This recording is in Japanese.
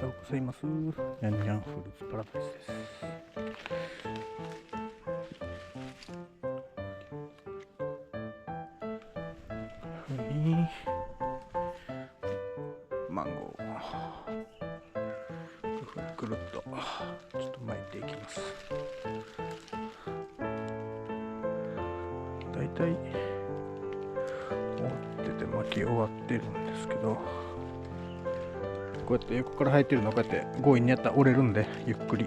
ようございます。ニャンニャンフルーツパラダイスです。マンゴーくるっとちょっと巻いていきます。だいたい終わってて巻き終わってるんですけど、こうやって横から生えてるのをこうやって強引にやったら折れるんで、ゆっくり